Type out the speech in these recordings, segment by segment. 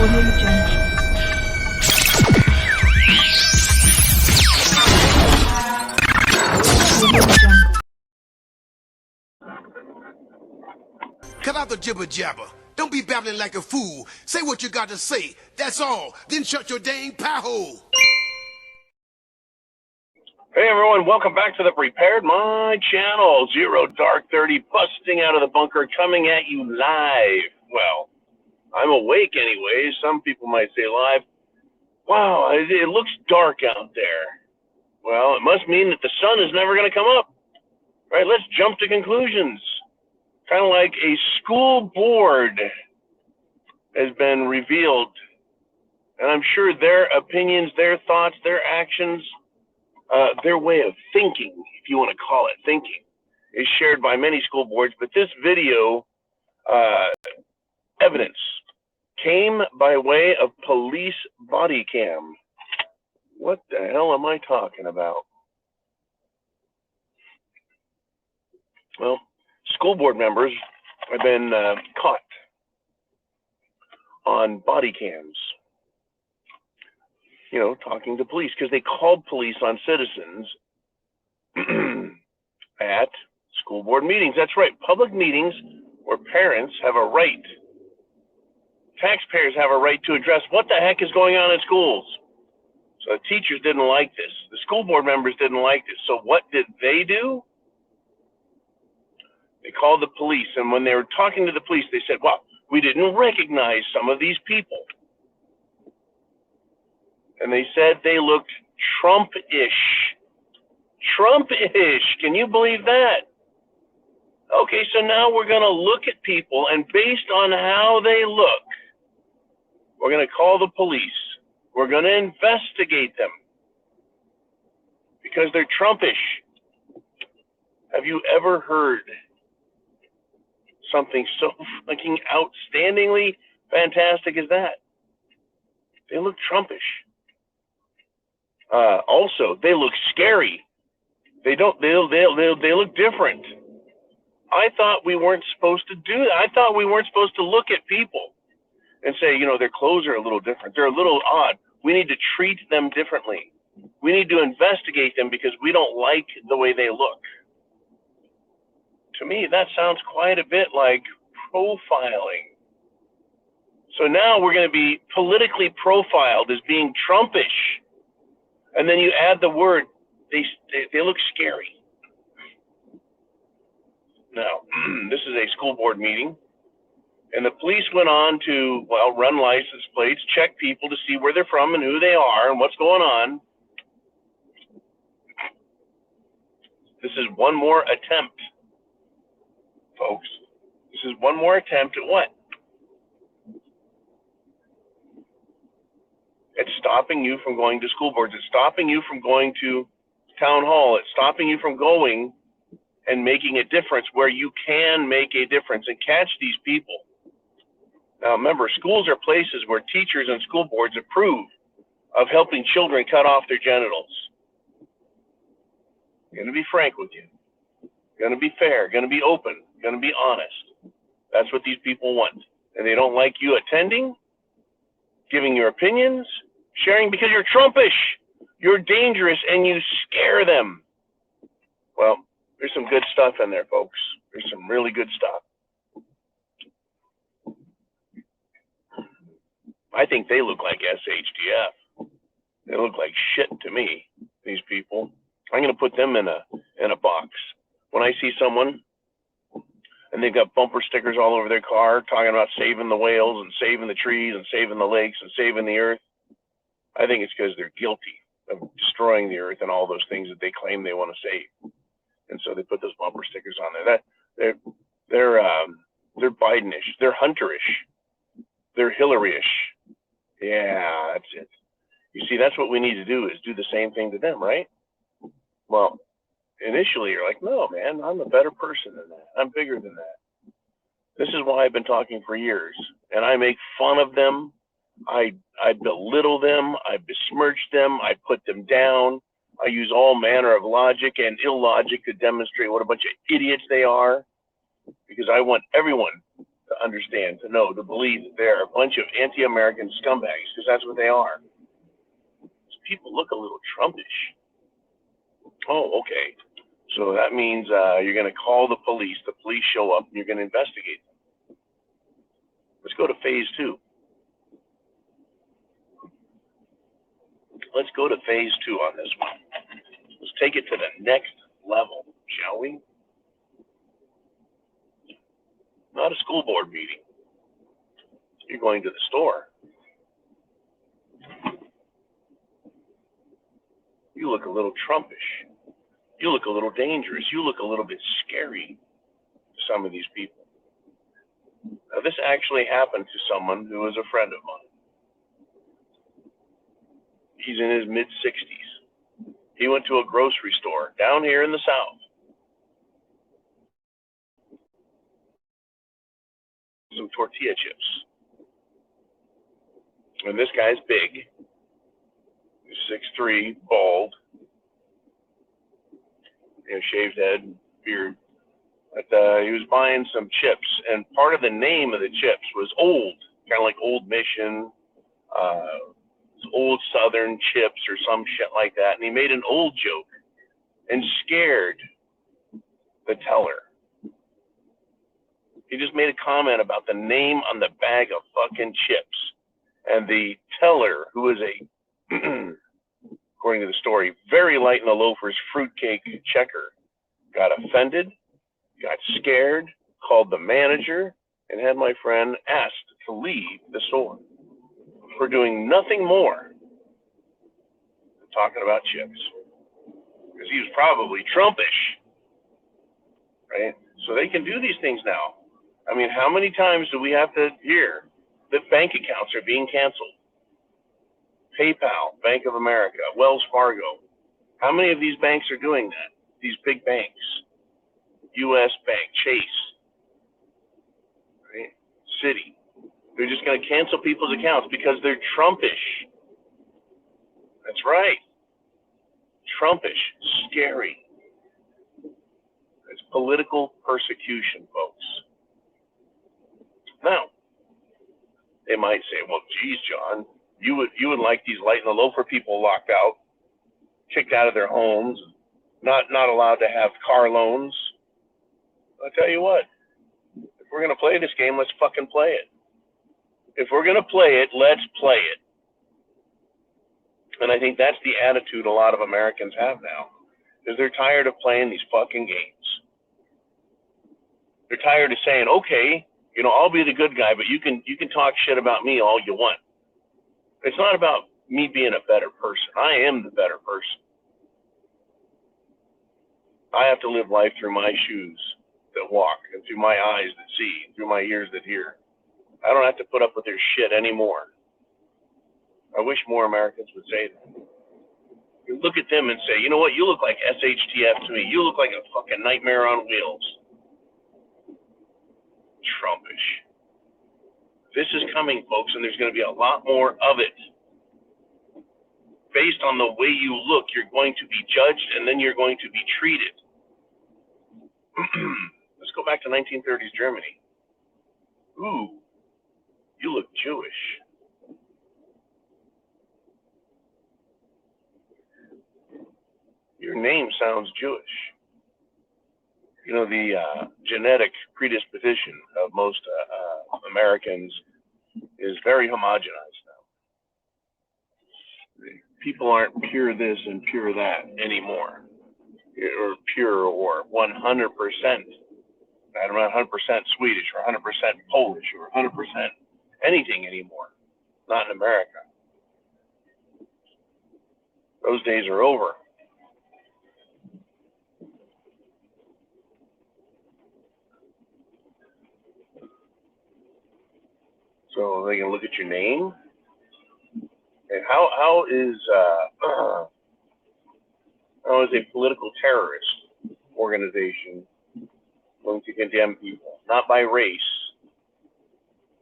Audio Jungle. Cut out the jibber jabber. Don't be babbling like a fool. Say what you got to say. That's all. Then shut your dang pie hole. Hey everyone, welcome back to the Prepared Mind channel. Zero Dark 30 busting out of the bunker, coming at you live. Well, I'm awake anyway. Some people might say live. Wow, it looks dark out there. Well, it must mean that the sun is never going to come up. Right, let's jump to conclusions. Kind of like a school board has been revealed. And I'm sure their opinions, their thoughts, their actions, their way of thinking, if you want to call it thinking, is shared by many school boards. But this video evidence came by way of police body cam. What the hell am I talking about? Well, school board members have been caught on body cams, you know, talking to police, because they called police on citizens at school board meetings. That's right, public meetings where parents have a right, taxpayers have a right to address what the heck is going on in schools. So the teachers didn't like this. The school board members didn't like this. So what did they do? They called the police, and when they were talking to the police, they said, well, we didn't recognize some of these people. And they said they looked Trump-ish. Trump-ish. Can you believe that? Okay, so now we're going to look at people, and based on how they look, we're going to call the police. We're going to investigate them because they're Trump-ish. Have you ever heard something so fucking outstandingly fantastic as that? They look Trumpish. Also, they look scary. They look different. I thought we weren't supposed to do that. I thought we weren't supposed to look at people and say, you know, their clothes are a little different. They're a little odd. We need to treat them differently. We need to investigate them because we don't like the way they look. To me, that sounds quite a bit like profiling. So now we're going to be politically profiled as being Trumpish. And then you add the word, they look scary. Now, this is a school board meeting. And the police went on to, well, run license plates, check people to see where they're from and who they are and what's going on. This is one more attempt. Folks, this is one more attempt at what? It's stopping you from going to school boards. It's stopping you from going to town hall. It's stopping you from going and making a difference where you can make a difference and catch these people. Now remember, schools are places where teachers and school boards approve of helping children cut off their genitals. I'm going to be frank with you. Going to be fair, going to be open, going to be honest. That's what these people want. And they don't like you attending, giving your opinions, sharing because you're Trumpish, you're dangerous, and you scare them. Well, there's some good stuff in there, folks. There's some really good stuff. I think they look like SHTF. They look like shit to me, these people. I'm going to put them in a box. When I see someone and they've got bumper stickers all over their car talking about saving the whales and saving the trees and saving the lakes and saving the earth, I think it's because they're guilty of destroying the earth and all those things that they claim they want to save. And so they put those bumper stickers on there. They're Bidenish. They're Hunterish. They're Hillary-ish. Yeah, that's it. You see, that's what we need to do, is do the same thing to them, right? Well, initially you're like, no, man, I'm a better person than that. I'm bigger than that. This is why I've been talking for years. And I make fun of them. I belittle them. I besmirch them. I put them down. I use all manner of logic and illogic to demonstrate what a bunch of idiots they are. Because I want everyone to understand, to know, to believe that they're a bunch of anti-American scumbags, because that's what they are. These people look a little Trumpish. Oh, okay. So that means you're going to call the police show up, and you're going to investigate them. Let's go to phase 2. Let's go to phase 2 on this one. Let's take it to the next level, shall we? Not a school board meeting. You're going to the store. You look a little Trumpish. You look a little dangerous. You look a little bit scary to some of these people. Now, this actually happened to someone who was a friend of mine. He's in his mid-60s. He went to a grocery store down here in the South. Some tortilla chips. And this guy's big. He's 6'3", bald. Shaved head, beard. But he was buying some chips, and part of the name of the chips was Old, kind of like Old Mission, Old Southern chips or some shit like that. And he made an old joke and scared the teller. He just made a comment about the name on the bag of fucking chips. And the teller, who was a, according to the story, very light in the loafers fruitcake checker, got offended, got scared, called the manager, and had my friend asked to leave the store for doing nothing more than talking about chips. Because he was probably Trumpish, right? So they can do these things now. I mean, how many times do we have to hear that bank accounts are being canceled? PayPal, Bank of America, Wells Fargo. How many of these banks are doing that? These big banks. U.S. Bank, Chase, right? Citi. They're just going to cancel people's accounts because they're Trumpish. That's right. Trumpish. Scary. It's political persecution, folks. Now, they might say, well, geez, John, you would like these light in the loafer people locked out, kicked out of their homes, not allowed to have car loans. I'll tell you what, if we're going to play this game, let's fucking play it. If we're going to play it, let's play it. And I think that's the attitude a lot of Americans have now, is they're tired of playing these fucking games. They're tired of saying, okay, I'll be the good guy, but you can talk shit about me all you want. It's not about me being a better person. I am the better person. I have to live life through my shoes that walk, and through my eyes that see, through my ears that hear. I don't have to put up with their shit anymore. I wish more Americans would say that. You look at them and say, you know what, you look like SHTF to me. You look like a fucking nightmare on wheels. Trumpish. This is coming, folks, and there's going to be a lot more of it. Based on the way you look, you're going to be judged, and then you're going to be treated. Let's go back to 1930s Germany. Ooh, you look Jewish. Your name sounds Jewish. The genetic predisposition of most Americans is very homogenized now. People aren't pure this and pure that anymore, or pure or 100%. I'm not 100% Swedish or 100% Polish or 100% anything anymore. Not in America. Those days are over. So they can look at your name. And how is a political terrorist organization going to condemn people? Not by race,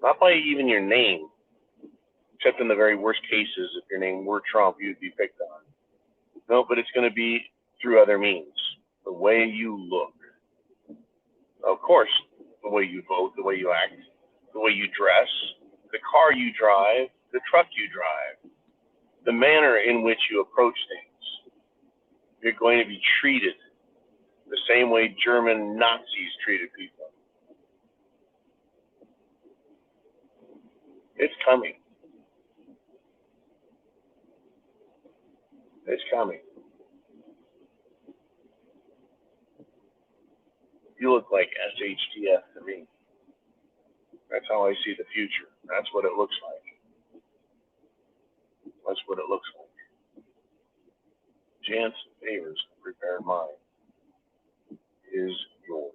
not by even your name, except in the very worst cases, if your name were Trump, you'd be picked on. No, but it's going to be through other means. The way you look. Of course, the way you vote, the way you act, the way you dress, the car you drive, the truck you drive, the manner in which you approach things. You're going to be treated the same way German Nazis treated people. It's coming. It's coming. You look like SHTF to me. That's how I see the future. That's what it looks like. That's what it looks like. Chance favors the prepared mind is yours.